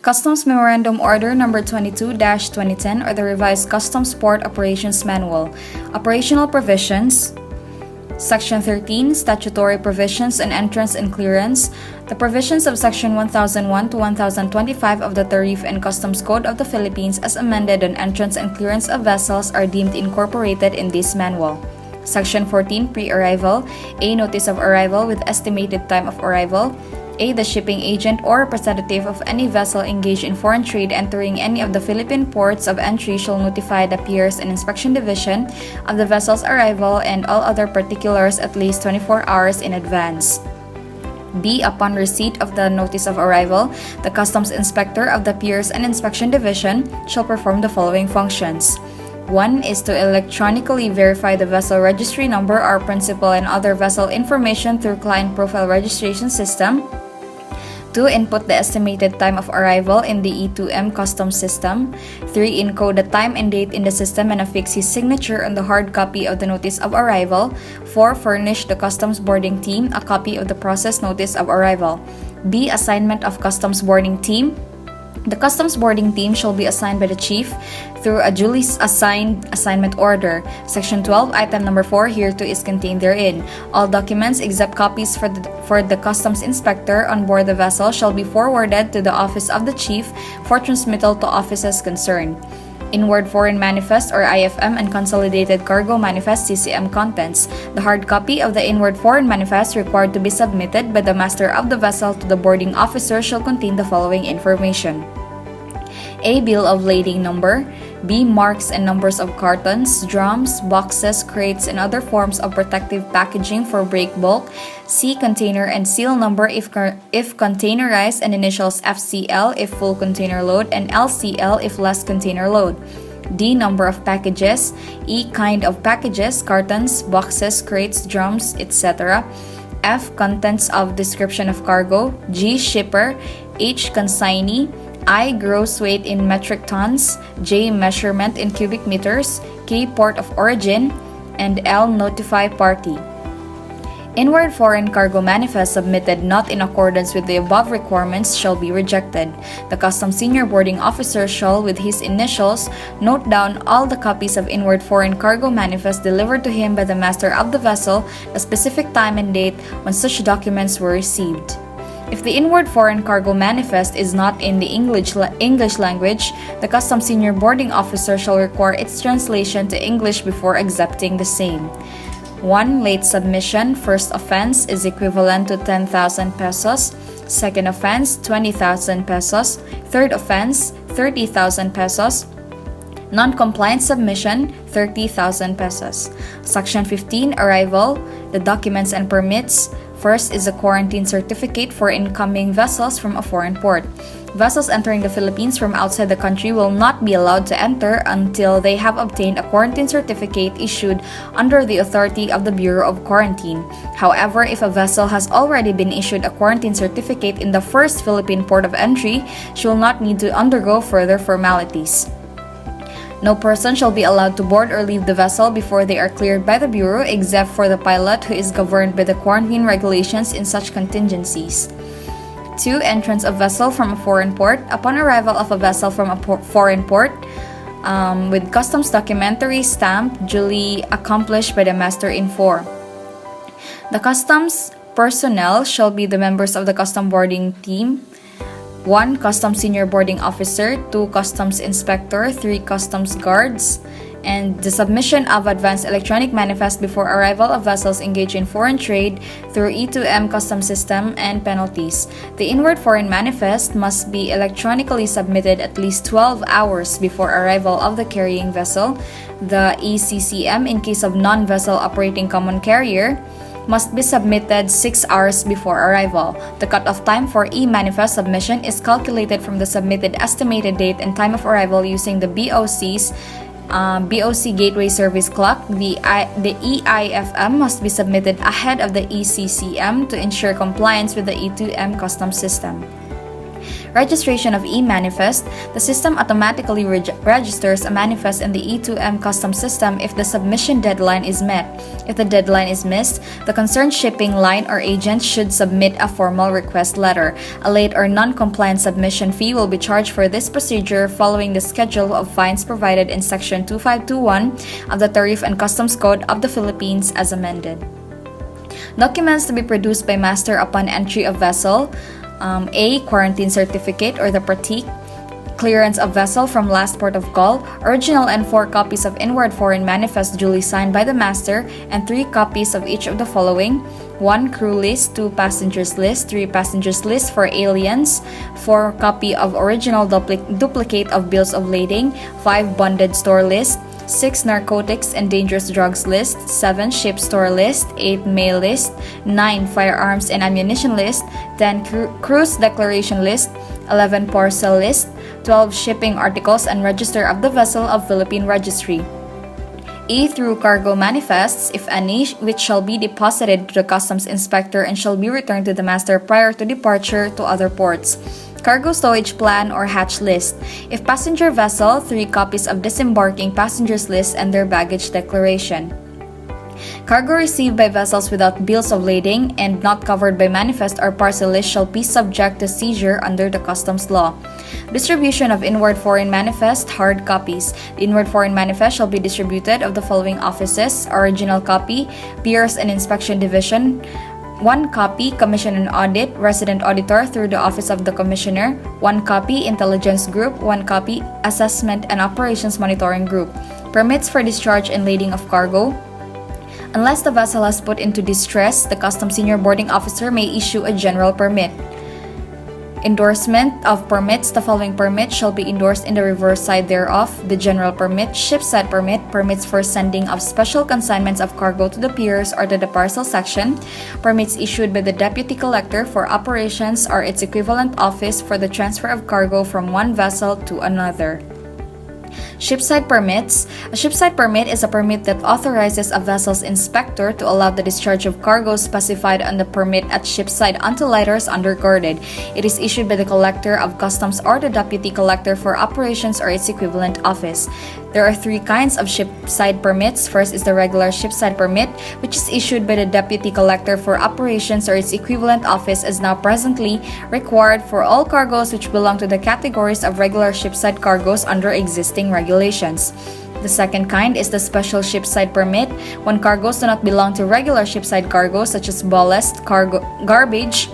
Customs Memorandum Order Number 22-2010 or the Revised Customs Port Operations Manual. Operational Provisions. Section 13, Statutory Provisions and Entrance and Clearance. The provisions of Section 1001 to 1025 of the Tariff and Customs Code of the Philippines as amended on entrance and clearance of vessels are deemed incorporated in this manual. Section 14, Pre-Arrival. A. Notice of arrival with estimated time of arrival. A. The shipping agent or representative of any vessel engaged in foreign trade entering any of the Philippine ports of entry shall notify the Piers and Inspection Division of the vessel's arrival and all other particulars at least 24 hours in advance. B. Upon receipt of the notice of arrival, the Customs Inspector of the Piers and Inspection Division shall perform the following functions. 1 is to electronically verify the vessel registry number or principal and other vessel information through client profile registration system. 2. Input the estimated time of arrival in the E2M customs system. 3. Encode the time and date in the system and affix his signature on the hard copy of the notice of arrival. 4. Furnish the customs boarding team a copy of the process notice of arrival. B. Assignment of customs boarding team. The customs boarding team shall be assigned by the chief through a duly assigned assignment order. Section 12, item number 4 hereto is contained therein. All documents except copies for the customs inspector on board the vessel shall be forwarded to the office of the chief for transmittal to offices concerned. Inward Foreign Manifest or IFM and Consolidated Cargo Manifest CCM contents. The hard copy of the Inward Foreign Manifest required to be submitted by the master of the vessel to the boarding officer shall contain the following information. A. Bill of lading number. B. Marks and numbers of cartons, drums, boxes, crates, and other forms of protective packaging for break bulk. C. Container and seal number if containerized and initials FCL if full container load and LCL if less container load. D. Number of packages. E. Kind of packages, cartons, boxes, crates, drums, etc. F. Contents of description of cargo. G. Shipper. H. Consignee. I. Gross weight in metric tons. J. Measurement in cubic meters. K. Port of origin. And L. Notify party. Inward Foreign Cargo Manifest submitted not in accordance with the above requirements shall be rejected. The Customs Senior Boarding Officer shall, with his initials, note down all the copies of Inward Foreign Cargo Manifest delivered to him by the master of the vessel, the specific time and date when such documents were received. If the Inward Foreign Cargo Manifest is not in the English language, the Customs Senior Boarding Officer shall require its translation to English before accepting the same. 1. Late submission. First offense is equivalent to 10,000 pesos. Second offense, 20,000 pesos. Third offense, 30,000 pesos. Non-compliant submission, 30,000 pesos. Section 15, Arrival. The documents and permits. First is a quarantine certificate for incoming vessels from a foreign port. Vessels entering the Philippines from outside the country will not be allowed to enter until they have obtained a quarantine certificate issued under the authority of the Bureau of Quarantine. However, if a vessel has already been issued a quarantine certificate in the first Philippine port of entry, she will not need to undergo further formalities. No person shall be allowed to board or leave the vessel before they are cleared by the Bureau except for the pilot who is governed by the quarantine regulations in such contingencies. 2. Entrance of vessel from a foreign port. Upon arrival of a vessel from a foreign port, with customs documentary stamp duly accomplished by the master in 4. The customs personnel shall be the members of the custom boarding team. 1. Customs Senior Boarding Officer. 2. Customs Inspector. 3. Customs Guards. And the submission of advanced electronic manifest before arrival of vessels engaged in foreign trade through E2M custom system and penalties. The inward foreign manifest must be electronically submitted at least 12 hours before arrival of the carrying vessel. The ECCM in case of non-vessel operating common carrier must be submitted 6 hours before arrival. The cutoff time for e-manifest submission is calculated from the submitted estimated date and time of arrival using the BOC's BOC Gateway Service Clock. The EIFM must be submitted ahead of the ECCM to ensure compliance with the E2M custom system. Registration of e-manifest. The system automatically registers a manifest in the E2M custom system if the submission deadline is met. If the deadline is missed, the concerned shipping line or agent should submit a formal request letter. A late or non-compliant submission fee will be charged for this procedure following the schedule of fines provided in Section 2521 of the Tariff and Customs Code of the Philippines as amended. Documents to be produced by master upon entry of vessel. A. Quarantine certificate or the pratik. Clearance of vessel from last port of call. Original and 4 copies of inward foreign manifest duly signed by the master and 3 copies of each of the following: 1 crew list, 2 passengers list, 3 passengers list for aliens, 4 copy of original duplicate of bills of lading, 5 bonded store list, 6 narcotics and dangerous drugs list, 7 ship store list, 8 mail list, 9 firearms and ammunition list, 10 cruise declaration list, 11 parcel list, 12 shipping articles and register of the vessel of Philippine Registry. E. Through cargo manifests, if any, which shall be deposited to the customs inspector and shall be returned to the master prior to departure to other ports. Cargo stowage plan or hatch list. If passenger vessel, 3 copies of disembarking passengers list and their baggage declaration. Cargo received by vessels without bills of lading and not covered by manifest or parcel list shall be subject to seizure under the customs law. Distribution of inward foreign manifest, hard copies. The inward foreign manifest shall be distributed of the following offices: original copy, Piers and Inspection Division, 1 copy, Commission and Audit, Resident Auditor through the Office of the Commissioner, 1 copy, Intelligence Group, 1 copy, Assessment and Operations Monitoring Group. Permits for discharge and lading of cargo. Unless the vessel has put into distress, the Customs Senior Boarding Officer may issue a general permit. Endorsement of permits. The following permits shall be endorsed in the reverse side thereof: the general permit, shipside permit, permits for sending of special consignments of cargo to the piers or to the parcel section, permits issued by the Deputy Collector for operations or its equivalent office for the transfer of cargo from one vessel to another. Shipside permits. A shipside permit is a permit that authorizes a vessel's inspector to allow the discharge of cargo specified on the permit at shipside until lighters undergirded. It is issued by the Collector of Customs or the Deputy Collector for operations or its equivalent office. There are 3 kinds of shipside permits. First is the regular shipside permit, which is issued by the Deputy Collector for operations or its equivalent office, as now presently required for all cargoes which belong to the categories of regular shipside cargoes under existing regulations. The second kind is the special shipside permit, when cargoes do not belong to regular shipside cargoes such as ballast, garbage,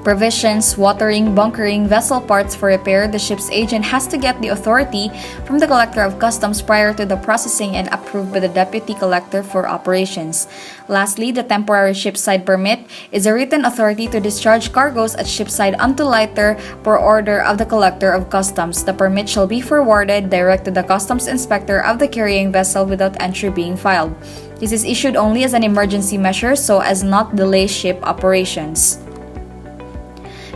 provisions, watering, bunkering, vessel parts for repair. The ship's agent has to get the authority from the Collector of Customs prior to the processing and approved by the Deputy Collector for operations. Lastly, the temporary shipside permit is a written authority to discharge cargoes at shipside until lighter per order of the Collector of Customs. The permit shall be forwarded direct to the Customs Inspector of the carrying vessel without entry being filed. This is issued only as an emergency measure so as not delay ship operations.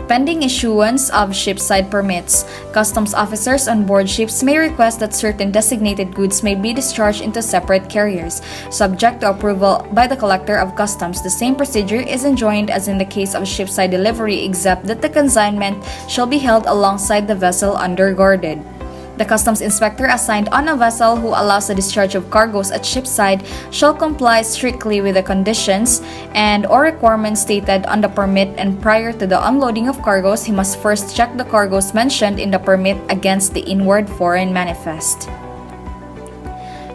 Pending issuance of shipside permits, customs officers on board ships may request that certain designated goods may be discharged into separate carriers, subject to approval by the Collector of Customs. The same procedure is enjoined as in the case of shipside delivery, except that the consignment shall be held alongside the vessel undergirded. The customs inspector assigned on a vessel who allows the discharge of cargoes at shipside shall comply strictly with the conditions and or requirements stated on the permit, and prior to the unloading of cargoes, he must first check the cargoes mentioned in the permit against the inward foreign manifest.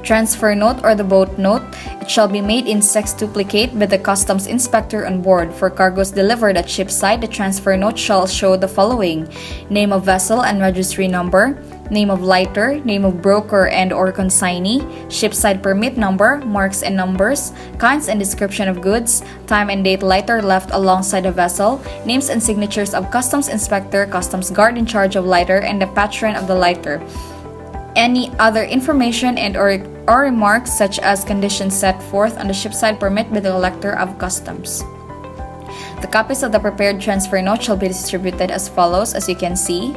Transfer note or the boat note. It shall be made in sextuplicate by the customs inspector on board. For cargoes delivered at shipside, the transfer note shall show the following: name of vessel and registry number, name of lighter, name of broker and or consignee, shipside permit number, marks and numbers, kinds and description of goods, time and date lighter left alongside the vessel, names and signatures of customs inspector, customs guard in charge of lighter, and the patron of the lighter. Any other information and or remarks such as conditions set forth on the shipside permit by the Collector of Customs. The copies of the prepared transfer note shall be distributed as follows, as you can see.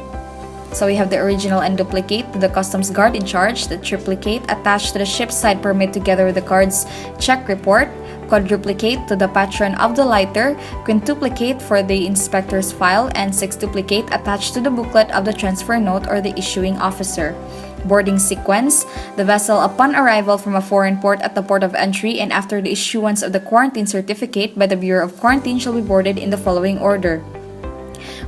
So we have the original and duplicate to the customs guard in charge, the triplicate attached to the shipside permit together with the guard's check report, quadruplicate to the patron of the lighter, quintuplicate for the inspector's file, and sextuplicate attached to the booklet of the transfer note or the issuing officer. Boarding sequence: the vessel upon arrival from a foreign port at the port of entry and after the issuance of the quarantine certificate by the Bureau of Quarantine shall be boarded in the following order.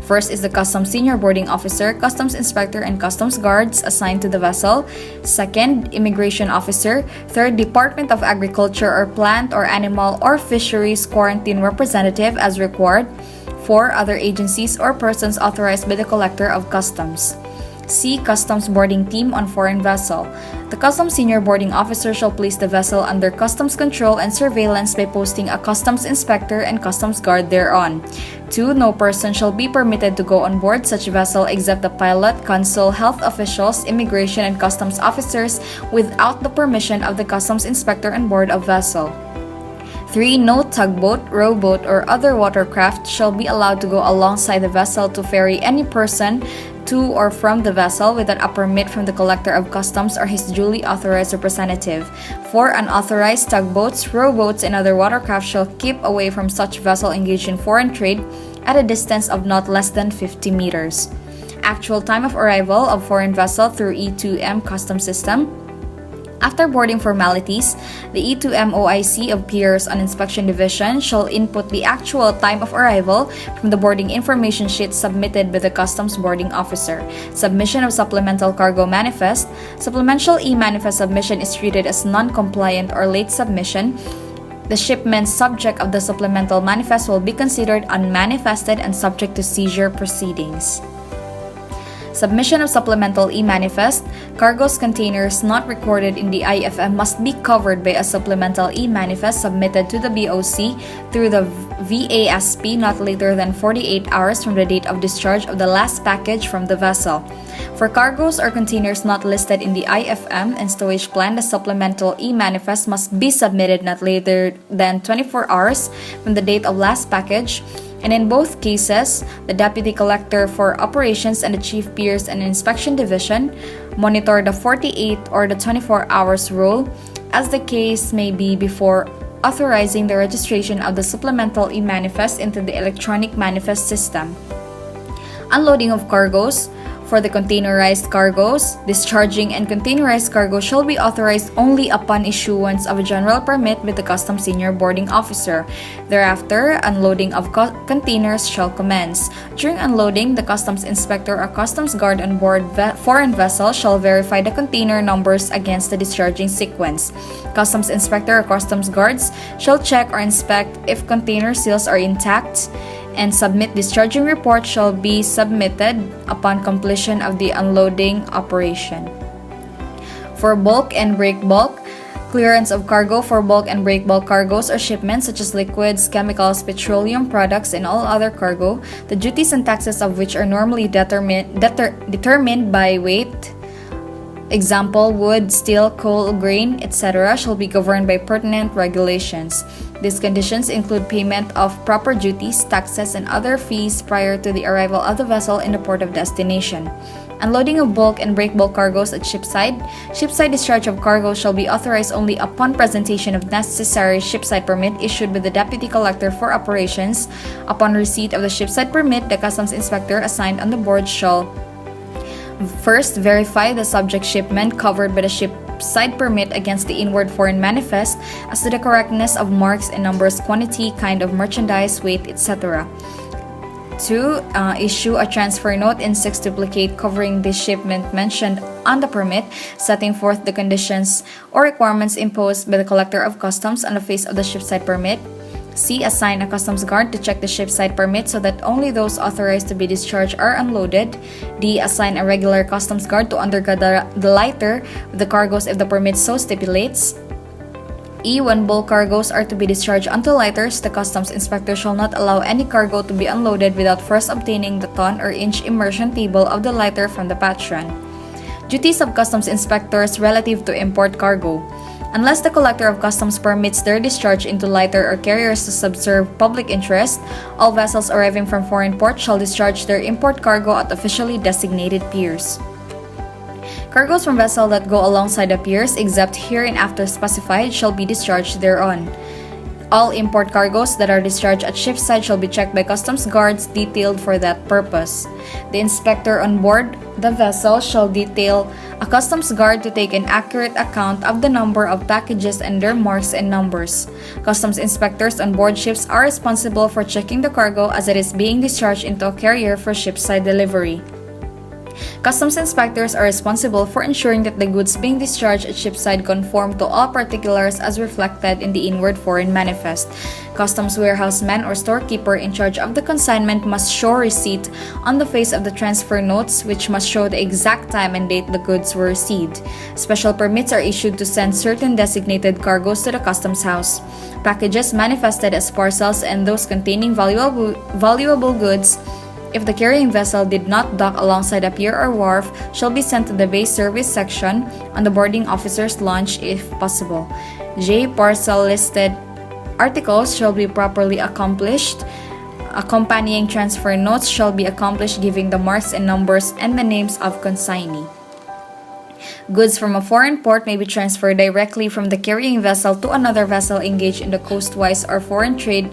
First is the Customs Senior Boarding Officer, Customs Inspector, and Customs Guards assigned to the vessel. Second, Immigration Officer. Third, Department of Agriculture or Plant or Animal or Fisheries Quarantine Representative as required. Four, other agencies or persons authorized by the Collector of Customs. C. Customs Boarding Team on Foreign Vessel. The Customs Senior Boarding Officer shall place the vessel under customs control and surveillance by posting a Customs Inspector and Customs Guard thereon. 2. No person shall be permitted to go on board such vessel except the pilot, consul, health officials, immigration, and customs officers without the permission of the Customs Inspector on board of vessel. 3. No tugboat, rowboat, or other watercraft shall be allowed to go alongside the vessel to ferry any person to or from the vessel without a permit from the Collector of Customs or his duly authorized representative. 4. Unauthorized tugboats, rowboats, and other watercraft shall keep away from such vessel engaged in foreign trade at a distance of not less than 50 meters. Actual time of arrival of foreign vessel through E2M custom system. After boarding formalities, the E2M OIC of Piers on Inspection Division shall input the actual time of arrival from the boarding information sheet submitted by the Customs Boarding Officer. Submission of Supplemental Cargo Manifest. Supplemental E-Manifest submission is treated as non-compliant or late submission. The shipment subject of the supplemental manifest will be considered unmanifested and subject to seizure proceedings. Submission of supplemental e-manifest. Cargo's containers not recorded in the IFM must be covered by a supplemental e-manifest submitted to the BOC through the VASP not later than 48 hours from the date of discharge of the last package from the vessel. For cargoes or containers not listed in the IFM and stowage plan, the supplemental e-manifest must be submitted not later than 24 hours from the date of last package. And in both cases, the Deputy Collector for Operations and the Chief Piers and Inspection Division monitor the 48 or the 24 hours rule, as the case may be, before authorizing the registration of the supplemental e-manifest into the electronic manifest system. Unloading of cargoes. For the containerized cargoes, discharging and containerized cargo shall be authorized only upon issuance of a general permit with the Customs Senior Boarding Officer. Thereafter, unloading of containers shall commence. During unloading, the Customs Inspector or Customs Guard on board foreign vessel shall verify the container numbers against the discharging sequence. Customs Inspector or Customs Guards shall check or inspect if container seals are intact, and submit discharging report shall be submitted upon completion of the unloading operation. For bulk and break bulk, clearance of cargo for bulk and break bulk cargoes or shipments such as liquids, chemicals, petroleum products, and all other cargo, the duties and taxes of which are normally determined by weight, example, wood, steel, coal, grain, etc., shall be governed by pertinent regulations. These conditions include payment of proper duties, taxes, and other fees prior to the arrival of the vessel in the port of destination. Unloading of bulk and break bulk cargoes at shipside. Shipside discharge of cargo shall be authorized only upon presentation of necessary shipside permit issued by the Deputy Collector for Operations. Upon receipt of the shipside permit, the Customs Inspector assigned on the board shall first verify the subject shipment covered by the shipside permit against the inward foreign manifest as to the correctness of marks and numbers, quantity, kind of merchandise, weight, etc. 2. Issue a transfer note in sextuplicate covering the shipment mentioned on the permit, setting forth the conditions or requirements imposed by the Collector of Customs on the face of the shipside permit. C. Assign a customs guard to check the shipside permit so that only those authorized to be discharged are unloaded. D. Assign a regular customs guard to underguard the lighter with the cargoes if the permit so stipulates. E. When bulk cargoes are to be discharged onto lighters, the Customs Inspector shall not allow any cargo to be unloaded without first obtaining the ton or inch immersion table of the lighter from the patron. Duties of Customs Inspectors relative to import cargo. Unless the Collector of Customs permits their discharge into lighter or carriers to subserve public interest, all vessels arriving from foreign ports shall discharge their import cargo at officially designated piers. Cargoes from vessels that go alongside the piers, except hereinafter specified, shall be discharged thereon. All import cargoes that are discharged at shipside shall be checked by customs guards detailed for that purpose. The inspector on board the vessel shall detail a customs guard to take an accurate account of the number of packages and their marks and numbers. Customs inspectors on board ships are responsible for checking the cargo as it is being discharged into a carrier for shipside delivery. Customs inspectors are responsible for ensuring that the goods being discharged at shipside conform to all particulars as reflected in the inward foreign manifest. Customs warehouseman or storekeeper in charge of the consignment must show receipt on the face of the transfer notes, which must show the exact time and date the goods were received. Special permits are issued to send certain designated cargoes to the customs house. Packages manifested as parcels and those containing valuable goods, if the carrying vessel did not dock alongside a pier or wharf, shall be sent to the bay service section on the boarding officer's launch if possible. J. Parcel listed articles shall be properly accomplished. Accompanying transfer notes shall be accomplished giving the marks and numbers and the names of consignee. Goods from a foreign port may be transferred directly from the carrying vessel to another vessel engaged in the coastwise or foreign trade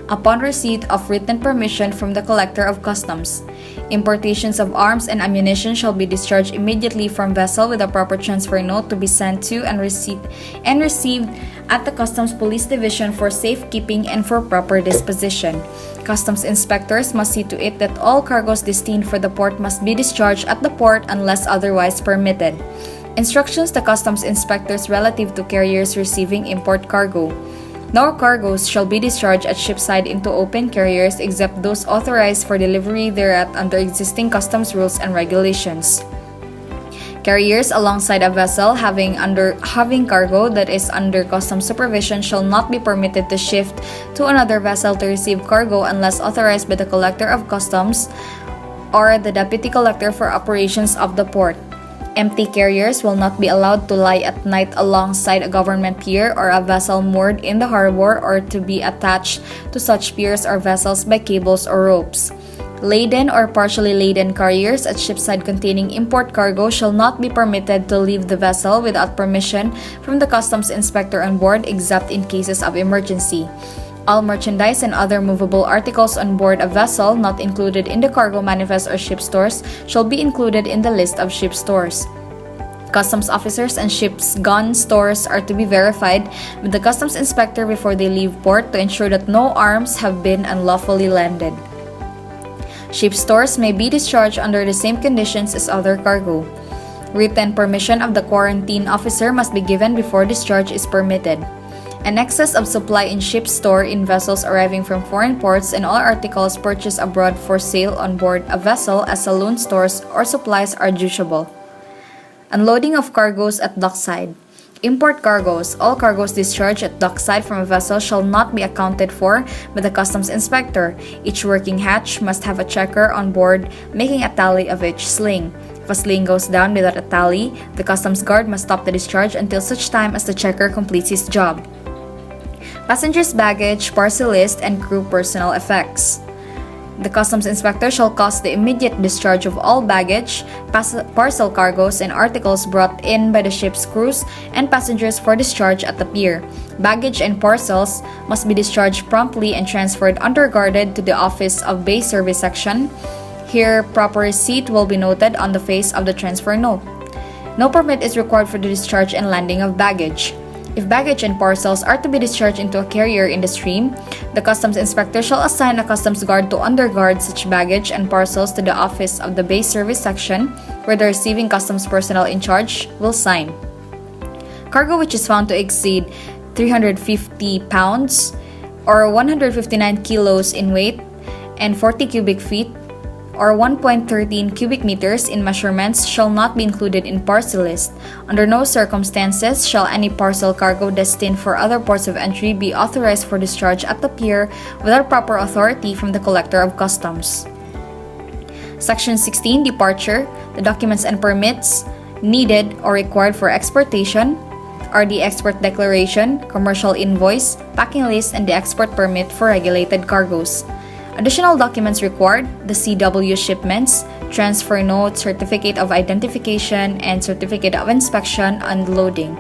upon receipt of written permission from the collector of customs. Importations of arms and ammunition shall be discharged immediately from vessel with a proper transfer note to be sent to and received at the Customs Police Division for safekeeping and for proper disposition. Customs inspectors must see to it that all cargoes destined for the port must be discharged at the port unless otherwise permitted. Instructions to customs inspectors relative to carriers receiving import cargo. No cargoes shall be discharged at shipside into open carriers except those authorized for delivery thereat under existing customs rules and regulations. Carriers alongside a vessel having cargo that is under customs supervision shall not be permitted to shift to another vessel to receive cargo unless authorized by the collector of customs or the deputy collector for operations of the port. Empty carriers will not be allowed to lie at night alongside a government pier or a vessel moored in the harbor or to be attached to such piers or vessels by cables or ropes. Laden or partially laden carriers at shipside containing import cargo shall not be permitted to leave the vessel without permission from the customs inspector on board except in cases of emergency. All merchandise and other movable articles on board a vessel not included in the cargo manifest or ship stores shall be included in the list of ship stores. Customs officers and ship's gun stores are to be verified with the customs inspector before they leave port to ensure that no arms have been unlawfully landed. Ship stores may be discharged under the same conditions as other cargo. Written permission of the quarantine officer must be given before discharge is permitted. An excess of supply in ship store in vessels arriving from foreign ports and all articles purchased abroad for sale on board a vessel as saloon stores or supplies are dutiable. Unloading of cargoes at dockside. Import cargoes. All cargoes discharged at dockside from a vessel shall not be accounted for by the customs inspector. Each working hatch must have a checker on board making a tally of each sling. If a sling goes down without a tally, the customs guard must stop the discharge until such time as the checker completes his job. Passengers' baggage, parcel list, and crew personal effects. The customs inspector shall cause the immediate discharge of all baggage, parcel cargoes, and articles brought in by the ship's crews and passengers for discharge at the pier. Baggage and parcels must be discharged promptly and transferred underguarded to the office of Bay Service Section. Here, proper receipt will be noted on the face of the transfer note. No permit is required for the discharge and landing of baggage. If baggage and parcels are to be discharged into a carrier in the stream, the customs inspector shall assign a customs guard to underguard such baggage and parcels to the office of the Bay Service Section, where the receiving customs personnel in charge will sign. Cargo which is found to exceed 350 pounds or 159 kilos in weight and 40 cubic feet or 1.13 cubic meters in measurements shall not be included in parcel list. Under no circumstances shall any parcel cargo destined for other ports of entry be authorized for discharge at the pier without proper authority from the collector of customs. Section 16. Departure. The documents and permits needed or required for exportation are the export declaration, commercial invoice, packing list, and the export permit for regulated cargoes. Additional documents required: the CW shipments, transfer note, certificate of identification, and certificate of inspection and loading.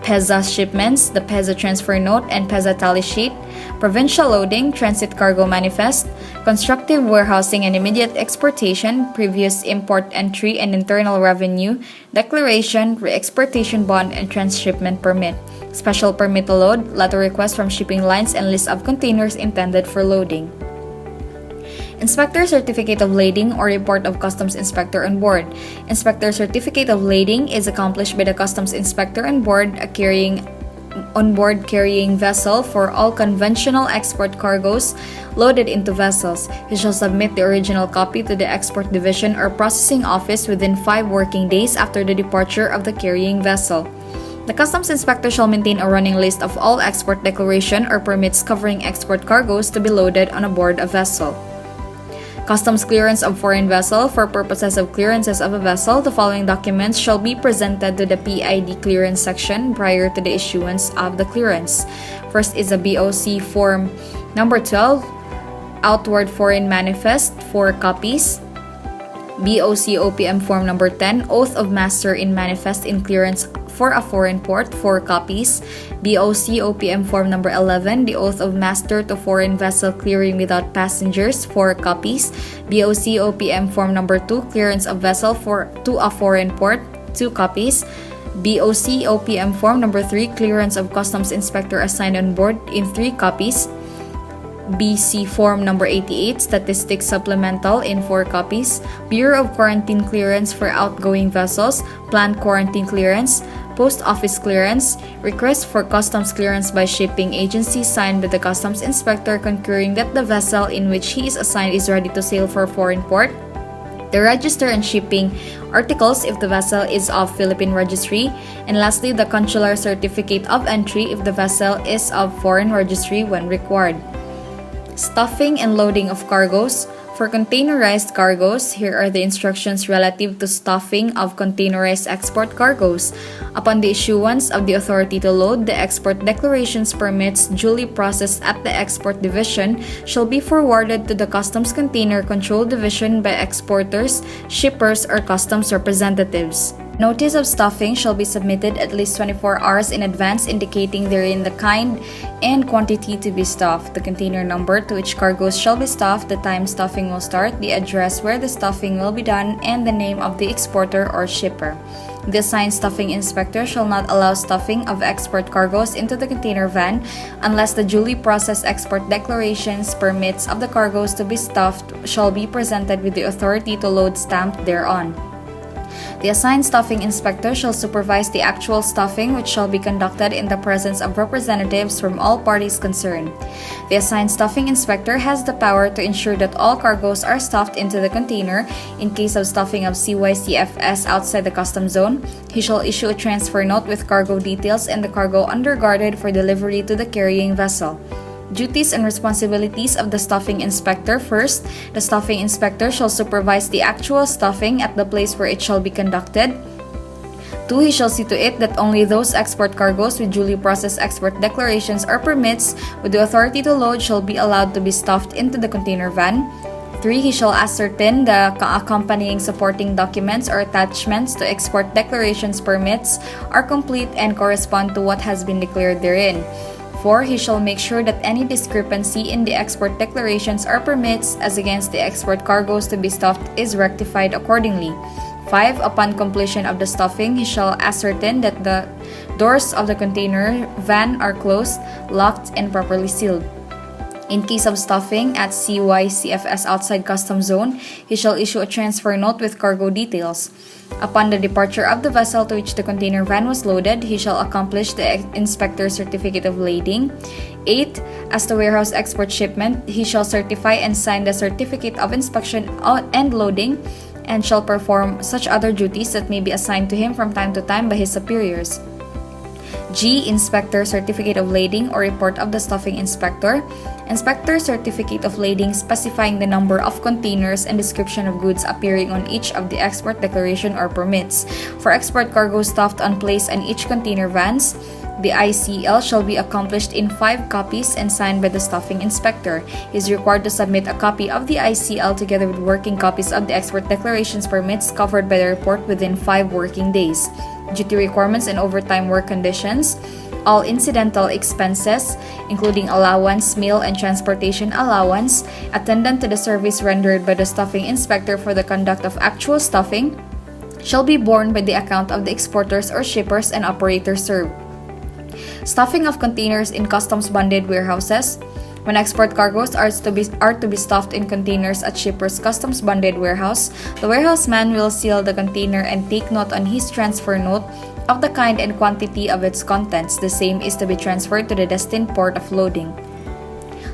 PEZA shipments, the PEZA transfer note and PEZA tally sheet, provincial loading, transit cargo manifest, constructive warehousing and immediate exportation, previous import entry and internal revenue, declaration, re-exportation bond and transshipment permit, special permit to load, letter request from shipping lines and list of containers intended for loading. Inspector Certificate of Lading or Report of Customs Inspector on Board. Inspector Certificate of Lading is accomplished by the Customs Inspector on board carrying vessel for all conventional export cargoes loaded into vessels. He shall submit the original copy to the Export Division or Processing Office within 5 working days after the departure of the carrying vessel. The Customs Inspector shall maintain a running list of all export declaration or permits covering export cargoes to be loaded on board a vessel. Customs clearance of foreign vessel. For purposes of clearances of a vessel, the following documents shall be presented to the PID clearance section prior to the issuance of the clearance. First is a BOC form number 12, outward foreign manifest, 4 copies. BOC OPM form number 10, oath of master in manifest in clearance for a foreign port, 4 copies. BOC OPM form number 11, the oath of master to foreign vessel clearing without passengers, 4 copies. BOC OPM form number 2, clearance of vessel to a foreign port, 2 copies. BOC OPM form number 3, clearance of customs inspector assigned on board, in 3 copies. BC form number 88, statistics supplemental, in 4 copies. Bureau of Quarantine clearance for outgoing vessels, planned quarantine clearance, post office clearance, request for customs clearance by shipping agency signed by the customs inspector concurring that the vessel in which he is assigned is ready to sail for a foreign port. The register and shipping articles if the vessel is of Philippine registry, and lastly the consular certificate of entry if the vessel is of foreign registry when required. Stuffing and loading of cargoes. For containerized cargoes, here are the instructions relative to stuffing of containerized export cargoes. Upon the issuance of the authority to load, the export declarations permits duly processed at the Export Division shall be forwarded to the Customs Container Control Division by exporters, shippers, or customs representatives. Notice of stuffing shall be submitted at least 24 hours in advance, indicating therein the kind and quantity to be stuffed, the container number to which cargoes shall be stuffed, the time stuffing will start, the address where the stuffing will be done, and the name of the exporter or shipper. The assigned stuffing inspector shall not allow stuffing of export cargoes into the container van unless the duly processed export declarations permits of the cargoes to be stuffed shall be presented with the authority to load stamped thereon. The assigned stuffing inspector shall supervise the actual stuffing, which shall be conducted in the presence of representatives from all parties concerned. The assigned stuffing inspector has the power to ensure that all cargoes are stuffed into the container. In case of stuffing of CYCFS outside the customs zone, he shall issue a transfer note with cargo details and the cargo underguarded for delivery to the carrying vessel. Duties and responsibilities of the stuffing inspector. First, the stuffing inspector shall supervise the actual stuffing at the place where it shall be conducted. 2. He shall see to it that only those export cargoes with duly processed export declarations or permits with the authority to load shall be allowed to be stuffed into the container van. 3. He shall ascertain the accompanying supporting documents or attachments to export declarations permits are complete and correspond to what has been declared therein. 4. He shall make sure that any discrepancy in the export declarations or permits as against the export cargoes to be stuffed is rectified accordingly. 5. Upon completion of the stuffing, he shall ascertain that the doors of the container van are closed, locked, and properly sealed. In case of stuffing at CYCFS outside customs zone, he shall issue a transfer note with cargo details. Upon the departure of the vessel to which the container van was loaded, he shall accomplish the inspector's certificate of lading. 8. As to warehouse export shipment, he shall certify and sign the certificate of inspection and loading, and shall perform such other duties that may be assigned to him from time to time by his superiors. G. Inspector Certificate of Lading or Report of the Stuffing Inspector. Inspector Certificate of Lading specifying the number of containers and description of goods appearing on each of the export declaration or permits. For export cargo stuffed on place in each container vans, the ICL shall be accomplished in 5 copies and signed by the stuffing inspector. He is required to submit a copy of the ICL together with working copies of the export declarations permits covered by the report within 5 working days. duty requirements and overtime work conditions, all incidental expenses, including allowance, meal and transportation allowance, attendant to the service rendered by the stuffing inspector for the conduct of actual stuffing, shall be borne by the account of the exporters or shippers and operators served. Stuffing of containers in customs bonded warehouses. When export cargoes are to be stuffed in containers at shipper's customs bonded warehouse, the warehouse man will seal the container and take note on his transfer note of the kind and quantity of its contents. The same is to be transferred to the destined port of loading.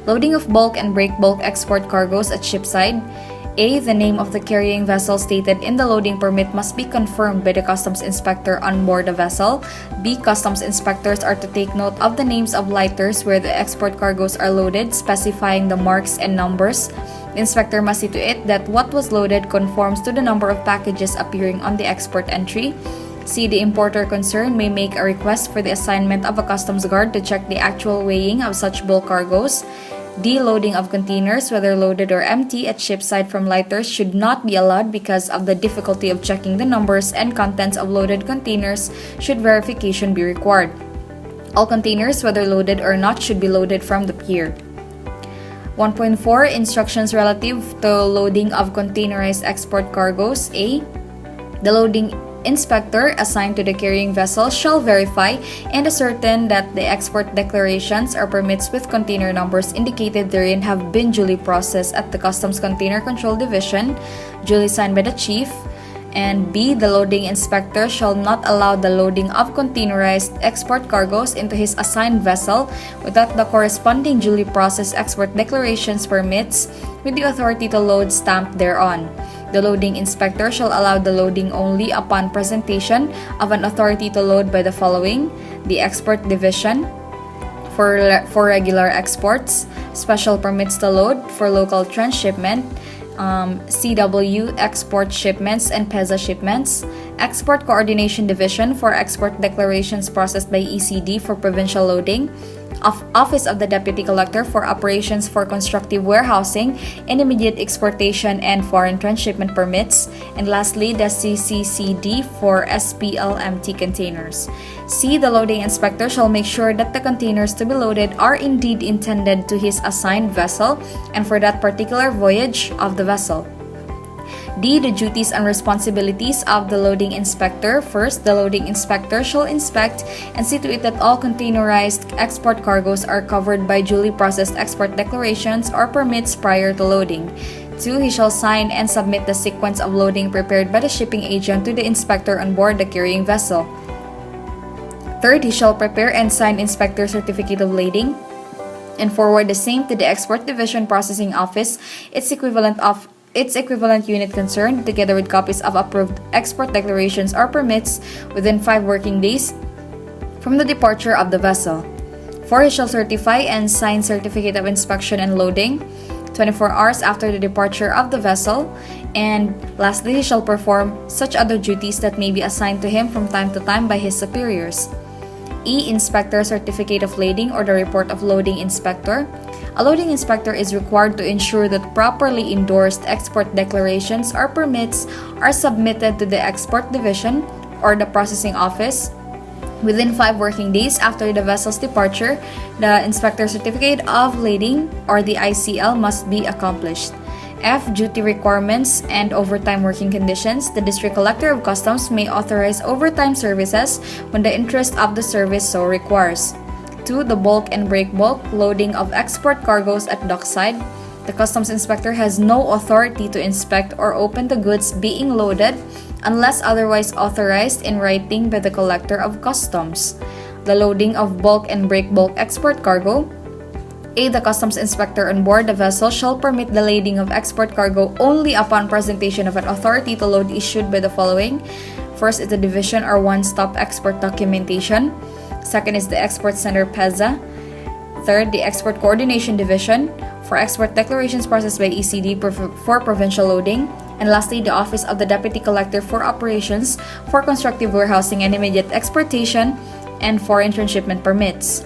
Loading of bulk and break bulk export cargoes at shipside. A. The name of the carrying vessel stated in the loading permit must be confirmed by the customs inspector on board the vessel. B. Customs inspectors are to take note of the names of lighters where the export cargoes are loaded, specifying the marks and numbers. The inspector must see to it that what was loaded conforms to the number of packages appearing on the export entry. C. The importer concerned may make a request for the assignment of a customs guard to check the actual weighing of such bulk cargoes. D. Loading of containers, whether loaded or empty, at shipside from lighters should not be allowed because of the difficulty of checking the numbers and contents of loaded containers should verification be required. All containers, whether loaded or not, should be loaded from the pier. 1.4 Instructions relative to loading of containerized export cargoes. A. The loading inspector assigned to the carrying vessel shall verify and ascertain that the export declarations or permits with container numbers indicated therein have been duly processed at the Customs Container Control Division, duly signed by the chief. And B. The loading inspector shall not allow the loading of containerized export cargoes into his assigned vessel without the corresponding duly processed export declarations permits with the authority to load stamped thereon. The loading inspector shall allow the loading only upon presentation of an authority to load by the following: the Export Division for regular exports, special permits to load for local transshipment, CW export shipments and PESA shipments, Export Coordination Division for export declarations processed by ECD for provincial loading, Office of the Deputy Collector for operations for constructive warehousing and immediate exportation and foreign transshipment permits, and lastly, the CCCD for SPLMT containers. C. The loading inspector shall make sure that the containers to be loaded are indeed intended to his assigned vessel and for that particular voyage of the vessel. D. The duties and responsibilities of the loading inspector. First, the loading inspector shall inspect and see to it that all containerized export cargoes are covered by duly processed export declarations or permits prior to loading. 2. He shall sign and submit the sequence of loading prepared by the shipping agent to the inspector on board the carrying vessel. 3rd, he shall prepare and sign inspector certificate of lading and forward the same to the Export Division Processing Office, its equivalent unit concerned, together with copies of approved export declarations or permits within 5 working days from the departure of the vessel. 4. He shall certify and sign certificate of inspection and loading 24 hours after the departure of the vessel. And lastly, he shall perform such other duties that may be assigned to him from time to time by his superiors. E. Inspector certificate of lading or the report of loading inspector. A loading inspector is required to ensure that properly endorsed export declarations or permits are submitted to the Export Division or the Processing Office. Within 5 working days after the vessel's departure, the Inspector Certificate of Lading or the ICL must be accomplished. F. Duty requirements and overtime working conditions. The District Collector of Customs may authorize overtime services when the interest of the service so requires. 2. The bulk and break bulk loading of export cargoes at dockside. The customs inspector has no authority to inspect or open the goods being loaded unless otherwise authorized in writing by the collector of customs. The loading of bulk and break bulk export cargo. A. The customs inspector on board the vessel shall permit the lading of export cargo only upon presentation of an authority to load issued by the following. First is the division or one-stop export documentation. Second is the Export Center PESA. Third, the Export Coordination Division for export declarations processed by ECD for provincial loading. And lastly, the Office of the Deputy Collector for operations for constructive warehousing and immediate exportation and foreign transshipment permits.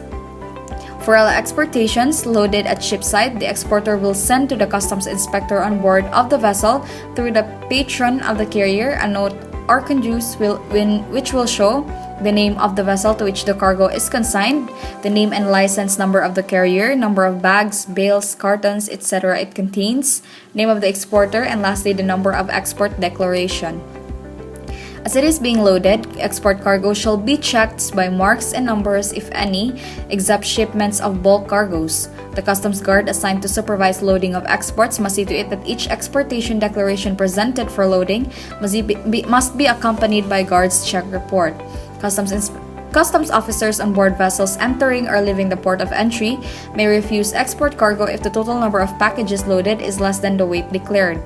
For all exportations loaded at shipside, the exporter will send to the customs inspector on board of the vessel through the patron of the carrier a note conduce which will show the name of the vessel to which the cargo is consigned, the name and license number of the carrier, number of bags, bales, cartons, etc. it contains, name of the exporter, and lastly, the number of export declaration. As it is being loaded, export cargo shall be checked by marks and numbers, if any, except shipments of bulk cargoes. The customs guard assigned to supervise loading of exports must see to it that each exportation declaration presented for loading must be accompanied by guard's check report. Customs officers on board vessels entering or leaving the port of entry may refuse export cargo if the total number of packages loaded is less than the weight declared.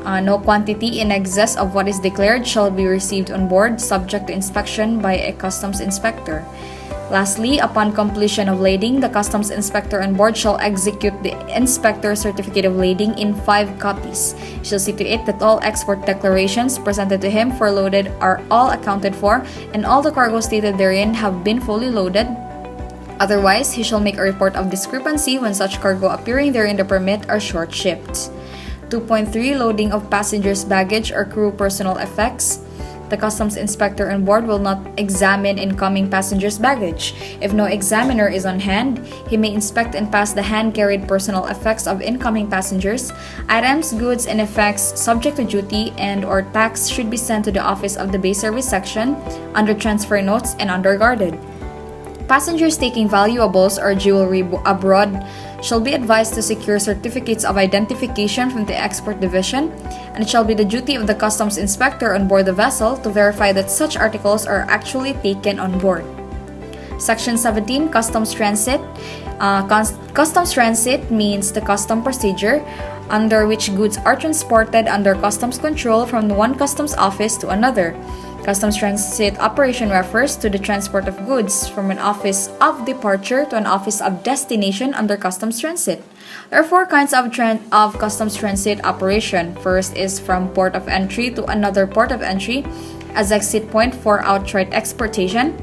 No quantity in excess of what is declared shall be received on board, subject to inspection by a customs inspector. Lastly, upon completion of lading, the customs inspector on board shall execute the inspector's certificate of lading in 5 copies. He shall see to it that all export declarations presented to him for loaded are all accounted for, and all the cargo stated therein have been fully loaded. Otherwise, he shall make a report of discrepancy when such cargo appearing therein the permit are short-shipped. 2.3 Loading of passengers' baggage or crew personal effects. The customs inspector on board will not examine incoming passengers' baggage. If no examiner is on hand, he may inspect and pass the hand-carried personal effects of incoming passengers. Items, goods, and effects subject to duty and/or tax should be sent to the office of the Bay Service Section under transfer notes and under guarded. Passengers taking valuables or jewelry abroad shall be advised to secure certificates of identification from the export division, and it shall be the duty of the customs inspector on board the vessel to verify that such articles are actually taken on board. Section 17, Customs Transit. Customs transit means the custom procedure under which goods are transported under customs control from one customs office to another. Customs transit operation refers to the transport of goods from an office of departure to an office of destination under customs transit. There are 4 kinds of customs transit operation. First is from port of entry to another port of entry as exit point for outright exportation.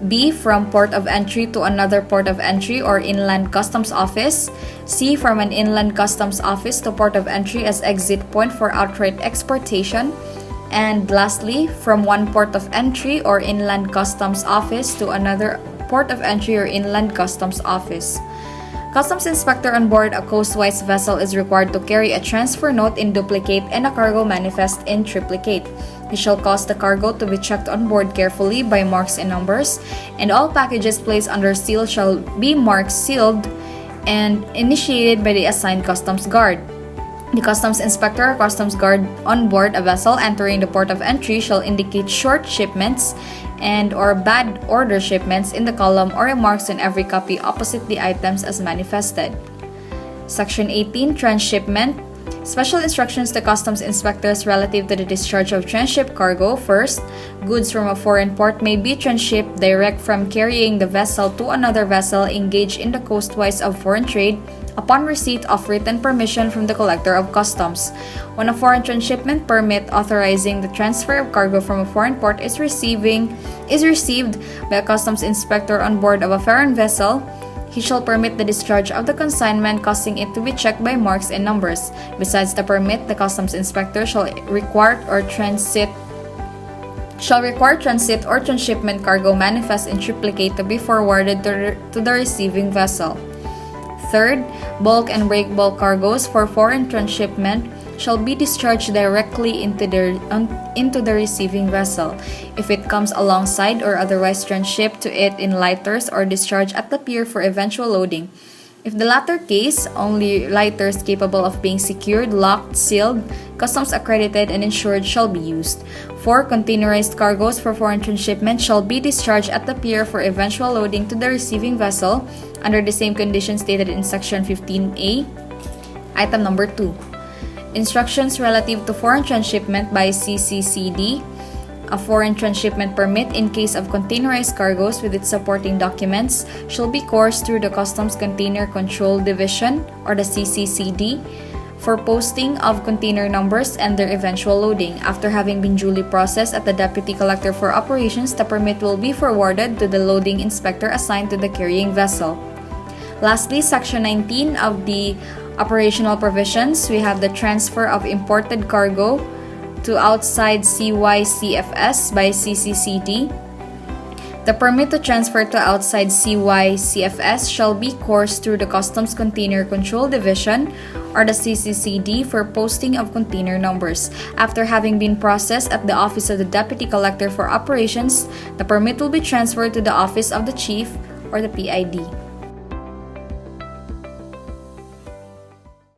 B. From port of entry to another port of entry or inland customs office. C. From an inland customs office to port of entry as exit point for outright exportation. And lastly, from one port of entry or inland customs office to another port of entry or inland customs office. Customs inspector on board a coastwise vessel is required to carry a transfer note in duplicate and a cargo manifest in triplicate. He shall cause the cargo to be checked on board carefully by marks and numbers, and all packages placed under seal shall be marked sealed and initiated by the assigned customs guard. The customs inspector or customs guard on board a vessel entering the port of entry shall indicate short shipments and/or bad order shipments in the column or remarks on every copy opposite the items as manifested. Section 18, Transshipment. Special instructions to customs inspectors relative to the discharge of transshipped cargo. First, goods from a foreign port may be transshipped direct from carrying the vessel to another vessel engaged in the coastwise of foreign trade upon receipt of written permission from the collector of customs. When a foreign transshipment permit authorizing the transfer of cargo from a foreign port is received by a customs inspector on board of a foreign vessel, he shall permit the discharge of the consignment, causing it to be checked by marks and numbers. Besides the permit, the customs inspector shall require transit or transshipment cargo manifest in triplicate to be forwarded to the receiving vessel. Third, bulk and break bulk cargoes for foreign transshipment shall be discharged directly into the receiving vessel. If it comes alongside or otherwise transshipped to it in lighters or discharged at the pier for eventual loading. If the latter case, only lighters capable of being secured, locked, sealed, customs accredited, and insured shall be used. 4. Containerized cargoes for foreign transshipment shall be discharged at the pier for eventual loading to the receiving vessel under the same conditions stated in Section 15A. Item number 2. Instructions relative to foreign transshipment by CCCD. A foreign transshipment permit in case of containerized cargoes with its supporting documents shall be coursed through the Customs Container Control Division or the CCCD for posting of container numbers and their eventual loading. After having been duly processed at the Deputy Collector for Operations, the permit will be forwarded to the loading inspector assigned to the carrying vessel. Lastly, Section 19 of the operational provisions, we have the transfer of imported cargo to outside CYCFS by CCCD. The permit to transfer to outside CYCFS shall be coursed through the Customs Container Control Division or the CCCD for posting of container numbers. After having been processed at the Office of the Deputy Collector for Operations, the permit will be transferred to the Office of the Chief or the PID.